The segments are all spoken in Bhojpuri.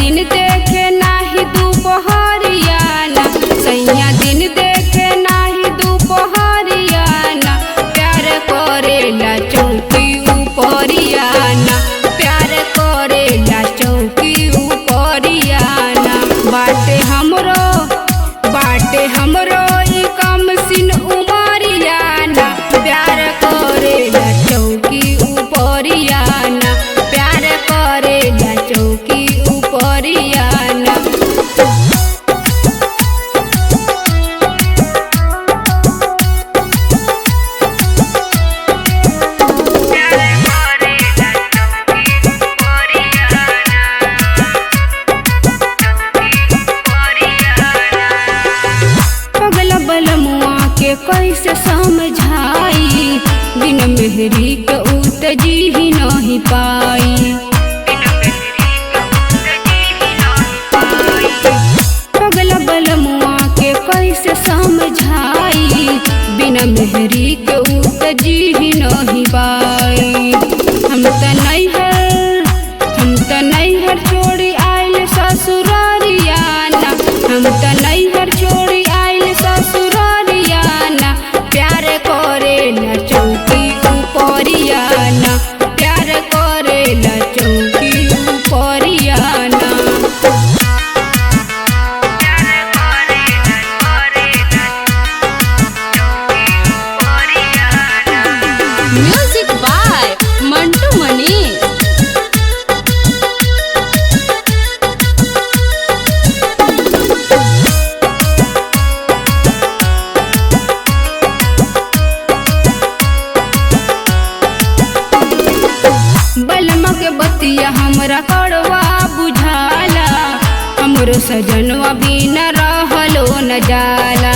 दिन देखे नाही दोपहरियाना, सैया दिन देखे नाही दोपहरियाना, प्यार करेला चौकी उपरियाना, प्यार करेला चौकी उपरियाना। बाटे हमरो ई कम सिन उमरियाना, प्यार करेला चौकी उपरियाना, प्यार करेला चौकी उपरियाना। पगला बलमुआ के कैसे समझाई, बिन मेहरी के उत जी ही नहीं पाई। पगला बलमुआ के कैसे समझाई, बिन मेहरी के उत जी ही नहीं पाई। हम त नैहर छोड़ी आइल ससुरारियाना, हम त नैहर छोड़ी आइल ससुरारियाना, प्यार करेला चौकी उपरियाना, प्यार करेला चौकी उपरियाना। Music by Mantu Manish. बलमा के बतिया हमरा कड़वा बुझाला, हमरो सजनवा बिना रहलो न जाला।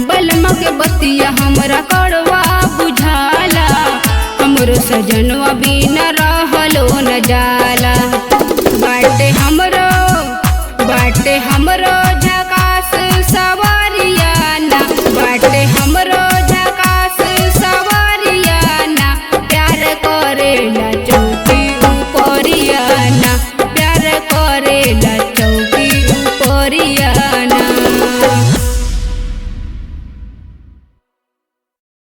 बलमा के बतिया हमरा कड़वा बुझाला, हमरो सजनवा बिना रहलो न जाला।